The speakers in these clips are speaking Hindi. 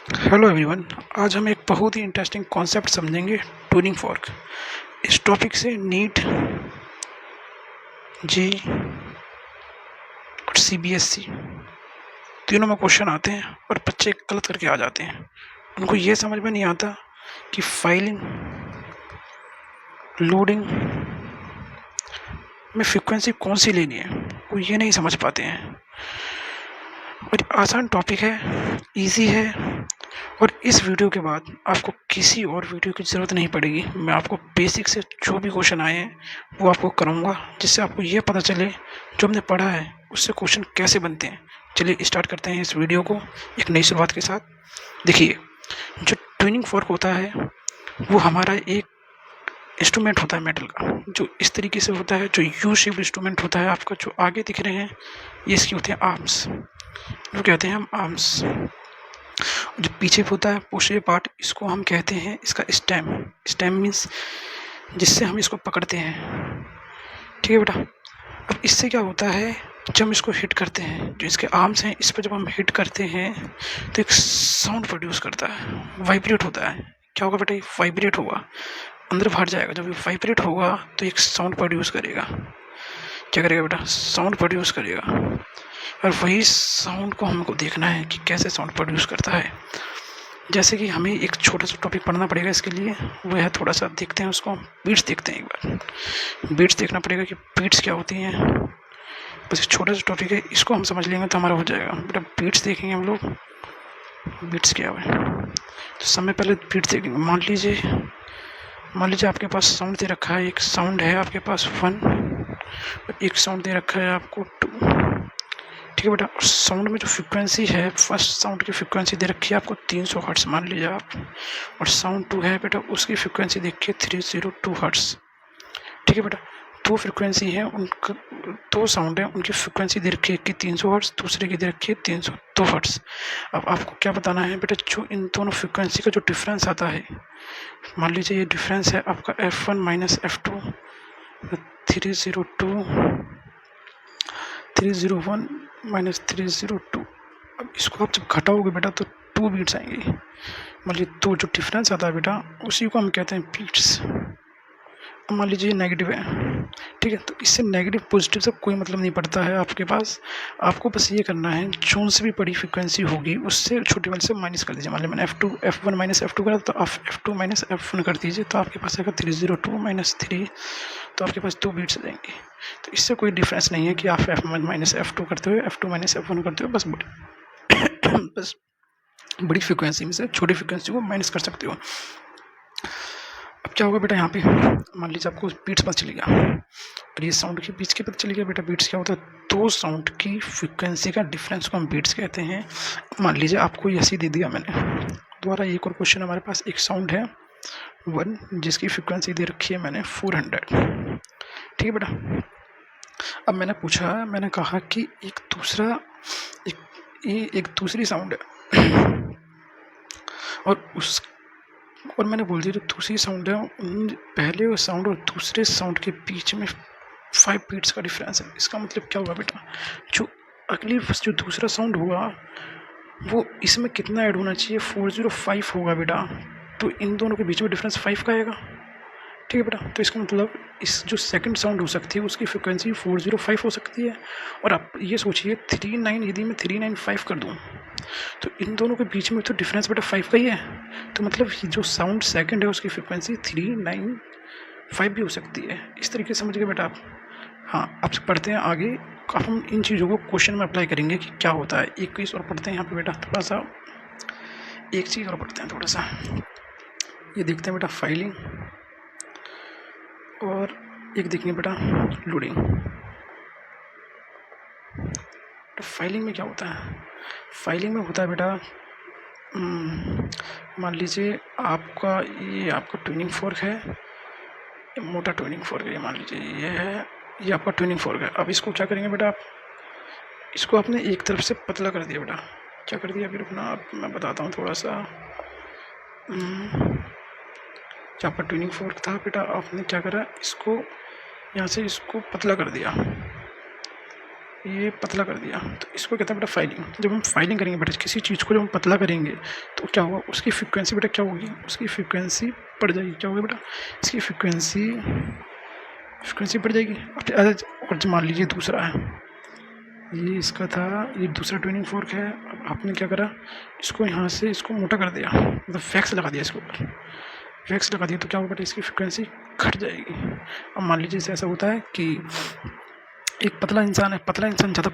Hello everyone. आज हम एक बहुत ही इंटरेस्टिंग कॉन्सेप्ट समझेंगे, ट्यूनिंग फॉर्क। इस टॉपिक से नीट, जी और सीबीएसई तीनों में क्वेश्चन आते हैं और बच्चे गलत करके आ जाते हैं। उनको ये समझ में नहीं आता कि फाइलिंग, लोडिंग में फ्रीक्वेंसी कौन सी लेनी है, वो ये नहीं समझ पाते हैं। और आसान टॉपिक है, इजी है, और इस वीडियो के बाद आपको किसी और वीडियो की ज़रूरत नहीं पड़ेगी। मैं आपको बेसिक से जो भी क्वेश्चन आए हैं वो आपको कराऊंगा, जिससे आपको ये पता चले जो हमने पढ़ा है उससे क्वेश्चन कैसे बनते हैं। चलिए स्टार्ट करते हैं इस वीडियो को एक नई शुरुआत के साथ। देखिए, जो ट्यूनिंग फॉर्क होता है वो हमारा एक इंस्ट्रूमेंट होता है मेटल का, जो इस तरीके से होता है, जो यू शेप्ड इंस्ट्रूमेंट होता है। आपका जो आगे दिख रहे हैं ये इसकी होते हैं आर्म्स, जो कहते हैं हम आर्म्स। जो पीछे होता है पोस्टीरियर पार्ट, इसको हम कहते हैं इसका स्टेम। स्टेम मीन्स जिससे हम इसको पकड़ते हैं। ठीक है बेटा। अब इससे क्या होता है, जब हम इसको हिट करते हैं, जो इसके आर्म्स हैं इस पर जब हम हिट करते हैं तो एक साउंड प्रोड्यूस करता है, वाइब्रेट होता है। क्या होगा बेटा, ये वाइब्रेट होगा, अंदर बाहर जाएगा। जब ये वाइब्रेट होगा तो एक साउंड प्रोड्यूस करेगा। क्या करेगा बेटा, साउंड प्रोड्यूस करेगा। और वही साउंड को हमको देखना है कि कैसे साउंड प्रोड्यूस करता है। जैसे कि हमें एक छोटा सा टॉपिक पढ़ना पड़ेगा इसके लिए, वो है थोड़ा सा देखते हैं उसको, बीट्स देखते हैं। एक बार बीट्स देखना पड़ेगा कि बीट्स क्या होती हैं। बस एक छोटा सा टॉपिक है, इसको हम समझ लेंगे तो हमारा हो जाएगा बेटा। बीट्स देखेंगे हम लोग, बीट्स क्या है तो समय पहले बीट्स देखेंगे। मान लीजिए आपके पास साउंड दे रखा है, एक साउंड है आपके पास 1 और एक साउंड दे रखा है आपको 2। ठीक है बेटा। और साउंड में जो फ्रीक्वेंसी है, फर्स्ट साउंड की फ्रीक्वेंसी दे रखी है आपको 300 हर्ट्ज मान लीजिए आप, और साउंड 2 है बेटा, उसकी फ्रीक्वेंसी देखिए 302 हर्ट्ज। ठीक है बेटा। दो फ्रीक्वेंसी है, उनका दो साउंड है, उनकी फ्रीक्वेंसी दे रखी है कि 300 हर्ट्ज, दूसरे की दे रखी है 302 हर्ट्ज। अब आपको क्या बताना है बेटा, जो इन दोनों फ्रीक्वेंसी का जो डिफरेंस आता है, मान लीजिए ये डिफरेंस है आपका F1 माइनस F2, 302 301 माइनस 302। अब इसको आप जब घटाओगे बेटा तो 2 बीट्स आएंगे। मान लीजिए तो जो डिफरेंस आता है बेटा उसी को हम कहते हैं बीट्स। अब मान लीजिए नेगेटिव है, ठीक है, तो इससे नेगेटिव पॉजिटिव से कोई मतलब नहीं पड़ता है आपके पास। आपको बस ये करना है, जो से भी बड़ी फ्रीक्वेंसी होगी उससे छोटी वाले से माइनस कर दीजिए। मान लीजिए मैंने F1 माइनस F2 करा तो आप F2 माइनस F1 कर दीजिए, तो आपके पास आएगा 302 माइनस 3, तो आपके पास 2 बीट्स आ जाएंगे। तो इससे कोई डिफरेंस नहीं है कि आप F1 माइनस F2 करते हो, F2 माइनस F1 करते हो, बस बड़ी फ्रीक्वेंसी में से छोटी फ्रीक्वेंसी को माइनस कर सकते हो। अब क्या होगा बेटा, यहाँ पे मान लीजिए आपको बीट्स पता चल गया और ये साउंड के बीच के पता चल गया बेटा। बीट्स क्या होता है, दो साउंड की फ्रीक्वेंसी का डिफरेंस को हम बीट्स कहते हैं। मान लीजिए आपको ऐसे दे दिया मैंने, दोबारा एक और क्वेश्चन हमारे पास, एक साउंड है 1 जिसकी फ्रीक्वेंसी दे रखी है मैंने 400। ठीक है बेटा। अब मैंने पूछा, मैंने कहा कि एक दूसरी साउंड है और मैंने बोल दिया जो दूसरी साउंड है उन पहले साउंड और दूसरे साउंड के बीच में 5 बीट्स का डिफरेंस है। इसका मतलब क्या होगा बेटा, जो जो दूसरा साउंड होगा वो इसमें कितना ऐड होना चाहिए, 405 होगा बेटा। तो इन दोनों के बीच में डिफरेंस 5 का आएगा। ठीक है बेटा। तो इसका मतलब इस जो सेकंड साउंड हो सकती है उसकी फ्रिक्वेंसी 405 हो सकती है। और आप ये सोचिए 39, यदि मैं 395 कर दूँ तो इन दोनों के बीच में तो डिफरेंस बेटा 5 का ही है। तो मतलब जो साउंड सेकंड है उसकी फ्रिक्वेंसी 395 भी हो सकती है। इस तरीके से समझ गए बेटा आप। हाँ, अब पढ़ते हैं आगे। अब हम इन चीज़ों को क्वेश्चन में अप्लाई करेंगे कि क्या होता है। एक चीज़ और पढ़ते हैं यहाँ पे बेटा, थोड़ा सा एक चीज़ और पढ़ते हैं थोड़ा सा। ये देखते हैं बेटा फाइलिंग, और एक देखनी बेटा लोडिंग। तो फाइलिंग में क्या होता है, फाइलिंग में होता है बेटा, मान लीजिए आपका ये आपका ट्यूनिंग फोर्क है, मोटा ट्यूनिंग फोर्क है, ये मान लीजिए ये है, ये आपका ट्यूनिंग फोर्क है। अब इसको क्या करेंगे बेटा, आप इसको आपने एक तरफ से पतला कर दिया बेटा। क्या कर दिया फिर अपना, आप मैं बताता हूँ थोड़ा सा। जो आपका ट्यूनिंग फोर्क था बेटा, आपने क्या करा, इसको यहाँ से इसको पतला कर दिया। ये पतला कर दिया, तो इसको कहते हैं बेटा फाइलिंग। जब हम फाइलिंग करेंगे बेटा किसी चीज़ को, जब हम पतला करेंगे तो क्या होगा, उसकी फ्रिक्वेंसी बेटा क्या होगी, उसकी फ्रिक्वेंसी बढ़ जाएगी। क्या होगा बेटा, इसकी फ्रिक्वेंसी बढ़ जाएगी। और मान लीजिए दूसरा है, ये इसका था, ये दूसरा ट्यूनिंग फोर्क है। अब आपने क्या करा, इसको यहाँ से इसको मोटा कर दिया, मतलब वैक्स लगा दिया इसके ऊपर, वैक्स लगा दिया, तो क्या होगा बेटा, इसकी फ्रिक्वेंसी घट जाएगी। अब मान लीजिए ऐसा होता है कि एक पतला इंसान है, पतला इंसान ज़्यादा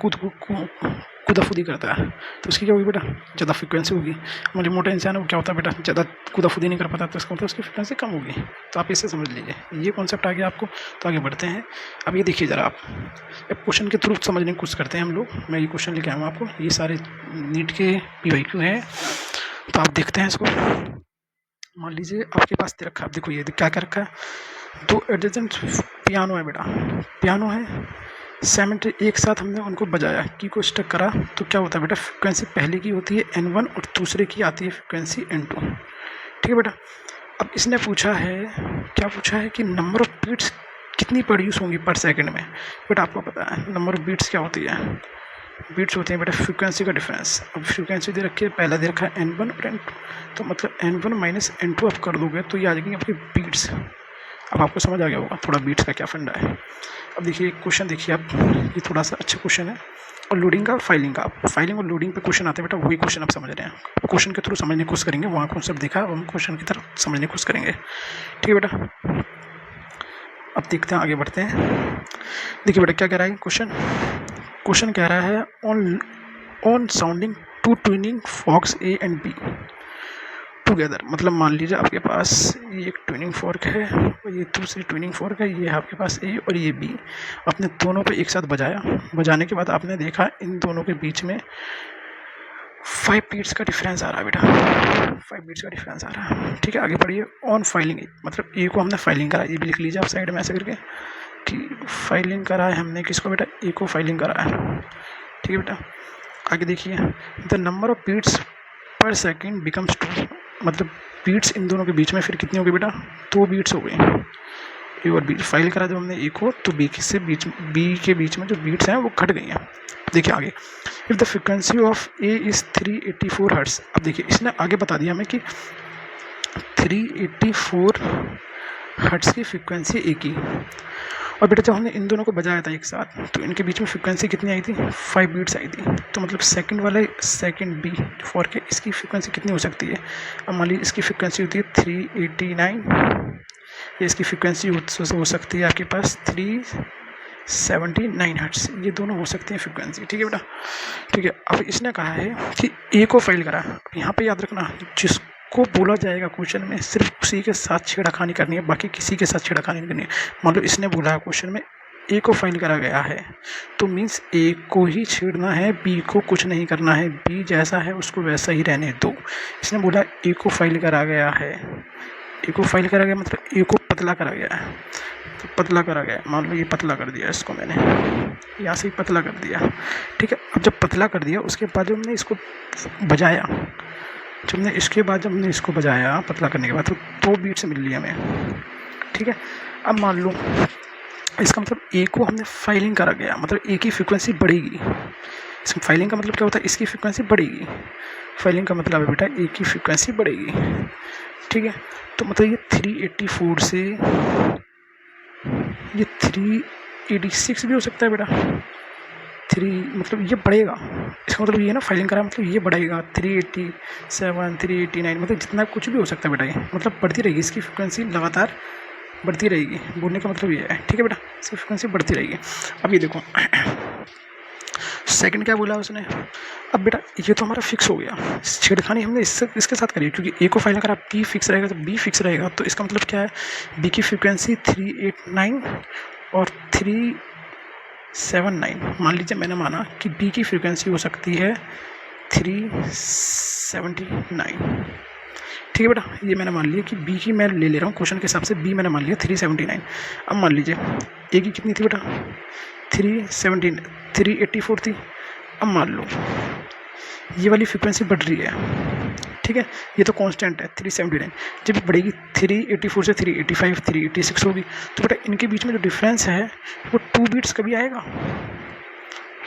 कूदाफूदी करता है, तो उसकी क्या होगी बेटा, ज़्यादा फ्रिक्वेंसी होगी। मान लीजिए मोटा इंसान है, वो क्या होता है बेटा, ज़्यादा कूदाफूदी नहीं कर पाता, तो इसका मतलब उसकी फ्रिक्वेंसी कम होगी। तो आप इसे समझ लीजिए, ये कॉन्सेप्ट आ गया आपको। तो आगे बढ़ते हैं। अब ये देखिए ज़रा, आप क्वेश्चन के थ्रू समझने की कोशिश करते हैं हम लोग। मैं ये क्वेश्चन लेके आऊँ आपको, ये सारे नीट के PYQ हैं, तो आप देखते हैं इसको। मान लीजिए आपके पास दे रखा है, देखो ये क्या क्या रखा है, 2 एडजेसेंट पियानो है बेटा, पियानो है, सेमेंट्री एक साथ हमने उनको बजाया, की को स्टक करा, तो क्या होता है बेटा, फ्रिक्वेंसी पहले की होती है N1 और दूसरे की आती है फ्रिक्वेंसी N2। ठीक है बेटा। अब इसने पूछा है, क्या पूछा है कि नंबर ऑफ बीट्स कितनी प्रोड्यूस होंगी पर सेकंड में। बेटा आपको पता है नंबर ऑफ बीट्स क्या होती है, बीट्स होती हैं बेटा फ्रिक्वेंसी का डिफरेंस। अब फ्रिक्वेंसी दे रखी है, पहला दे रखा है N1 और N2, तो मतलब N1 माइनस N2 आप कर दोगे तो ये आ जाएंगे आपकी बीट्स। अब आपको समझ आ गया होगा थोड़ा बीट्स का क्या फंडा है। अब देखिए क्वेश्चन देखिए आप, ये थोड़ा सा अच्छा क्वेश्चन है, और लोडिंग का फाइलिंग का, फाइलिंग और लोडिंग पे क्वेश्चन आते हैं बेटा, वही क्वेश्चन आप समझ रहे हैं। क्वेश्चन के थ्रू समझने की कोशिश करेंगे, वहाँ कॉन्सेप्ट देखा हम क्वेश्चन की तरफ समझने की कोशिश करेंगे। ठीक है बेटा। अब देखते हैं, आगे बढ़ते हैं। देखिए बेटा क्या कह रहा है क्वेश्चन कह रहा है on sounding 2 tuning forex A and B together. मतलब मान लीजिए आपके पास ये एक ट्यूनिंग फॉर्क है और ये दूसरी ट्यूनिंग फॉर्क है, ये आपके पास A और ये B, आपने दोनों पे एक साथ बजाया, बजाने के बाद आपने देखा इन दोनों के बीच में 5 बीट्स का डिफरेंस आ रहा है बेटा, 5 बीट्स का डिफरेंस आ रहा है। ठीक है, आगे बढ़िए। ऑन फाइलिंग, मतलब ए को हमने फाइलिंग करा, ये भी लिख लीजिए आप साइड में ऐसे करके कि फाइलिंग करा है हमने किसको बेटा, ए को फाइलिंग करा है। ठीक है बेटा। आगे देखिए, द नंबर ऑफ बीट्स पर सेकेंड बिकम्स 2, मतलब बीट्स इन दोनों के बीच में फिर कितनी होगी बेटा, 2 बीट्स हो गई। ए और बी फाइल करा जब हमने ए को, तो बी के बीच में जो बीट्स हैं वो घट गई हैं। देखिए आगे, if the frequency of A is 384 hertz. अब देखिए इसने आगे बता दिया हमें कि 384 हर्ट्स की फ्रिक्वेंसी ए की, और बेटा जब हमने इन दोनों को बजाया था एक साथ, तो इनके बीच में फ्रिक्वेंसी कितनी आई थी, 5 बीट्स आई थी। तो मतलब सेकंड बी फॉर के इसकी फ्रिक्वेंसी कितनी हो सकती है। अब मान लीजिए इसकी फ्रिक्वेंसी होती है 389, या इसकी फ्रिक्वेंसी हो सकती है आपके पास 379 हर्ट्स, ये दोनों हो सकती हैं फ्रिक्वेंसी। ठीक है बेटा। ठीक है, अब इसने कहा है कि ए को फाइल करा। अब यहाँ पे याद रखना, जिसको बोला जाएगा क्वेश्चन में सिर्फ उसी के साथ छेड़खानी करनी है, बाकी किसी के साथ छेड़खानी नहीं करनी है। मान लो इसने बोला है क्वेश्चन में ए को फाइल करा गया है, तो मीन्स ए को ही छेड़ना है, बी को कुछ नहीं करना है, बी जैसा है उसको वैसा ही रहने दो। इसने बोला ए को फाइल करा गया है, ए को फाइल करा गया मतलब ए को पतला करा गया है, तो पतला करा गया, मान लो ये पतला कर दिया इसको मैंने, यहाँ से ही पतला कर दिया। ठीक है, अब जब पतला कर दिया उसके बाद जब हमने इसको बजाया, जब हमने इसको बजाया पतला करने के बाद, तो 2 बीट्स मिल ली हमें। ठीक है, अब मान लो इसका मतलब ए को हमने फाइलिंग करा गया, मतलब ए की फ्रिक्वेंसी बढ़ेगी। इसमें फाइलिंग का मतलब क्या होता है, इसकी फ्रिक्वेंसी बढ़ेगी। फाइलिंग का मतलब है बेटा ए की फ्रिक्वेंसी बढ़ेगी। ठीक है, तो मतलब ये 384 से ये 386 भी हो सकता है बेटा, 3 मतलब ये बढ़ेगा। इसका मतलब ये है ना, फाइलिंग करा मतलब ये बढ़ेगा, 387 389 मतलब जितना कुछ भी हो सकता है बेटा, ये मतलब बढ़ती रहेगी, इसकी फ्रिक्वेंसी लगातार बढ़ती रहेगी। बोलने का मतलब ये है। ठीक है बेटा, इसकी फ्रिक्वेंसी बढ़ती रहेगी। अब ये देखो सेकंड क्या बोला उसने। अब बेटा ये तो हमारा फिक्स हो गया, छेड़खानी हमने इसके साथ करी, क्योंकि ए को फाइल करा, बी फिक्स रहेगा तो बी फिक्स रहेगा, तो इसका मतलब क्या है, बी की फ्रिक्वेंसी 389 और 379। मान लीजिए मैंने माना कि बी की फ्रिक्वेंसी हो सकती है 379। ठीक है बेटा, ये मैंने मान लिया कि बी की मैं ले रहा हूँ क्वेश्चन के हिसाब से, बी मैंने मान लिया 379। अब मान लीजिए ए की कितनी थी बेटा, 384 थी। अब मान लो ये वाली फ्रिक्वेंसी बढ़ रही है। ठीक है, ये तो कांस्टेंट है 379, जब बढ़ेगी 384 से 385 386 होगी, तो बेटा इनके बीच में जो डिफरेंस है वो 2 बीट्स कभी आएगा,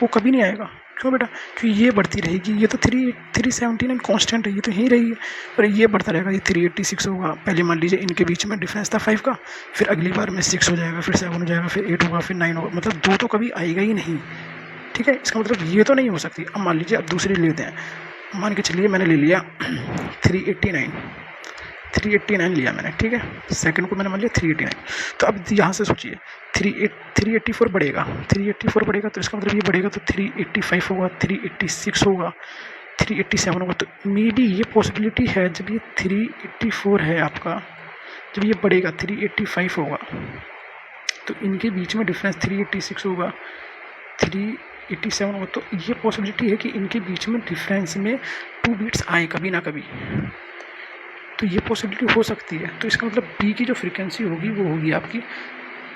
वो कभी नहीं आएगा। क्यों बेटा? क्योंकि ये बढ़ती रहेगी, ये तो 379 कांस्टेंट है, ये तो यहीं रही है, पर ये बढ़ता रहेगा। ये 386 होगा, पहले मान लीजिए इनके बीच में डिफरेंस था 5 का, फिर अगली बार में 6 हो जाएगा, फिर 7 हो जाएगा, फिर 8 होगा, फिर 9 होगा, मतलब 2 तो कभी आएगा ही नहीं। ठीक है, इसका मतलब ये तो नहीं हो सकती। अब मान लीजिए अब दूसरी लेते हैं, मान के चलिए मैंने ले लिया 389 लिया मैंने, ठीक है, सेकंड को मैंने मान लिया 389। तो अब यहाँ से सोचिए 384 बढ़ेगा, 384 बढ़ेगा तो इसका मतलब ये बढ़ेगा तो 385 होगा, 386 होगा, 387 होगा। तो मे बी ये पॉसिबिलिटी है जब ये 384 है आपका, जब ये बढ़ेगा 385 होगा, तो इनके बीच में डिफरेंस 386 होगा, 387 होगा। तो ये पॉसिबिलिटी है कि इनके बीच में डिफरेंस में 2 बीट्स आए कभी ना कभी, तो ये पॉसिबिलिटी हो सकती है। तो इसका मतलब बी की जो फ्रीक्वेंसी होगी वो होगी आपकी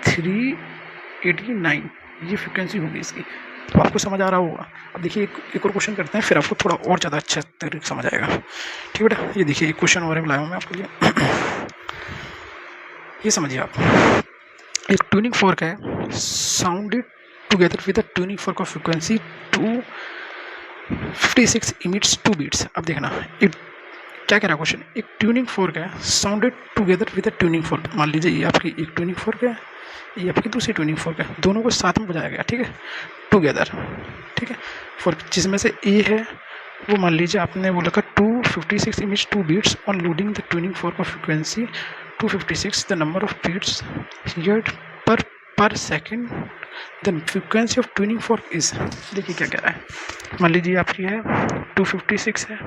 389, ये फ्रीक्वेंसी होगी इसकी। तो आपको समझ आ रहा होगा। अब देखिए एक और क्वेश्चन करते हैं, फिर आपको थोड़ा और ज़्यादा अच्छा तरीके समझ आएगा। ठीक है बेटा, ये देखिए एक क्वेश्चन और लाया हूँ मैं आपके लिए। ये समझिए आप, एक ट्यूनिंग फोर्क है, sounded together with the tuning fork of frequency 256 emits 2 beats. अब देखना एक क्या कह रहा है क्वेश्चन, एक ट्यूनिंग फोर्क है, sounded together with a tuning fork. मान लीजिए ये आपकी एक ट्यूनिंग फोर्क है, ये आपकी दूसरी ट्यूनिंग फोर्क है, दोनों को साथ में बजाया गया, ठीक है, टुगेदर, ठीक है, फोर्क जिसमें से ए है वो मान लीजिए आपने बोला था 256 image 2 beats on loading the tuning fork of frequency 256 the number of beats heard per second the frequency of tuning fork is. देखिए क्या कह रहा है, मान लीजिए आपकी है 256 है,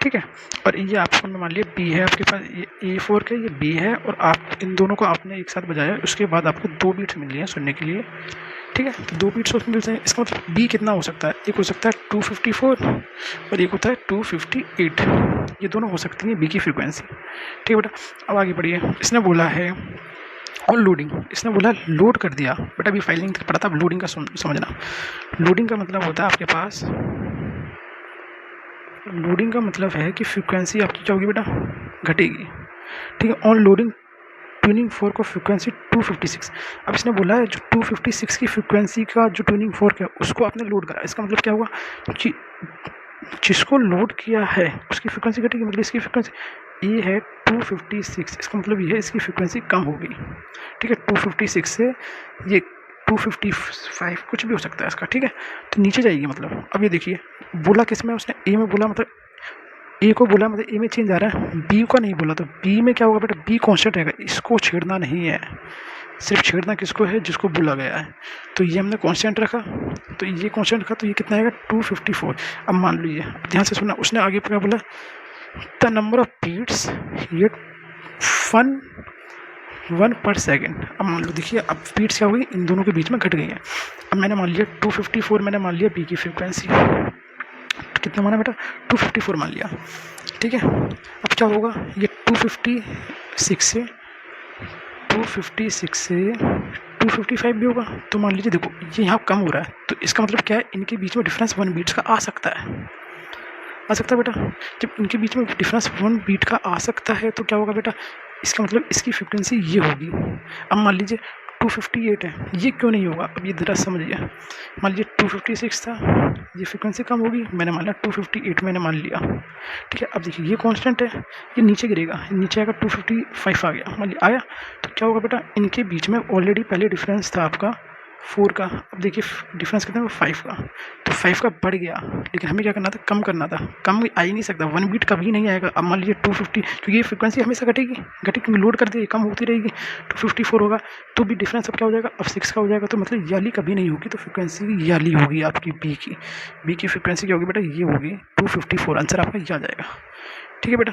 ठीक है, और ये आपको मान लिया बी है, आपके पास ये ए फोर्क है, ये बी है, और आप इन दोनों को आपने एक साथ बजाया, उसके बाद आपको 2 बीट्स मिल रही हैं सुनने के लिए, ठीक है, तो 2 बीट्स उसमें मिलते हैं। इसका मतलब बी कितना हो सकता है, एक हो सकता है 254 और एक होता है 258, ये दोनों हो सकती हैं बी की फ्रिक्वेंसी। ठीक है बेटा, अब आगे बढ़िए। इसने बोला है और लोडिंग, इसने बोला लोड कर दिया बेटा, अभी फाइलिंग तक पढ़ा था, अब लोडिंग का समझना। लोडिंग का मतलब होता है आपके पास, लोडिंग का मतलब है कि फ्रीक्वेंसी आपकी क्या होगी बेटा, घटेगी, ठीक है। On loading tuning fork of frequency 256। अब इसने बोला है जो 256 की फ्रीक्वेंसी का जो ट्यूनिंग फोर्क है उसको आपने लोड करा, इसका मतलब क्या हुआ कि जिसको लोड किया है उसकी फ्रीक्वेंसी घटेगी, मतलब इसकी फ्रीक्वेंसी ये है 256, इसका मतलब ये है इसकी फ्रीक्वेंसी कम होगी, ठीक है, 256 से ये 255 कुछ भी हो सकता है इसका, ठीक है, तो नीचे जाएगी। मतलब अब ये देखिए बोला किस में, उसने ए में बोला, मतलब ए को बोला, मतलब ए में चेंज आ रहा है, बी को नहीं बोला, तो बी में क्या होगा बेटा, बी कांस्टेंट रहेगा, इसको छेड़ना नहीं है, सिर्फ छेड़ना किसको है, जिसको बोला गया है। तो ये हमने कांस्टेंट रखा, तो ये कांस्टेंट रखा, तो ये कितना आएगा 254। अब मान लीजिए ध्यान से सुनना, उसने आगे क्या बोला, द नंबर ऑफ बीट्स ये 1 पर सेकेंड। अब मान लो देखिए अब बीट्स क्या हो गई, इन दोनों के बीच में घट गई है। अब मैंने मान लिया 254, मैंने मान लिया बी की फ्रिक्वेंसी, कितना माना बेटा 254 मान लिया, ठीक है। अब क्या होगा, ये 256 से 255 भी होगा, तो मान लीजिए देखो ये यहाँ कम हो रहा है, तो इसका मतलब क्या है, इनके बीच में डिफरेंस 1 बीट्स का आ सकता है, बेटा। जब इनके बीच में डिफरेंस 1 बीट का आ सकता है तो क्या होगा बेटा, इसका मतलब इसकी फ्रिक्वेंसी ये होगी। अब मान लीजिए 258 है, ये क्यों नहीं होगा, अब ये जरा समझिए। मान लीजिए 256 था, ये फ्रिक्वेंसी कम होगी, मैंने मान लिया 258 मैंने मान लिया, ठीक है। अब देखिए ये कांस्टेंट है, ये नीचे गिरेगा, नीचे आएगा 255 आ गया, मान लिया आया, तो क्या होगा बेटा, इनके बीच में ऑलरेडी पहले डिफरेंस था आपका 4 का, अब देखिए डिफरेंस कितना है 5 का, तो 5 का बढ़ गया, लेकिन हमें क्या करना था, कम करना था, कम आ ही नहीं सकता, 1 बीट कभी नहीं आएगा। अब मान लीजिए 250, क्योंकि ये फ्रिक्वेंसी हमेशा घटेगी, क्योंकि लोड कर दिए कम होती रहेगी, 254 होगा, तो भी डिफरेंस अब क्या हो जाएगा, अब 6 का हो जाएगा, तो मतलब याली कभी नहीं होगी, तो फ्रिक्वेंसी याली होगी आपकी बी की फ्रिक्वेंसी क्या होगी बेटा, ये होगी 254, आंसर आपका ये आ जाएगा, ठीक है बेटा।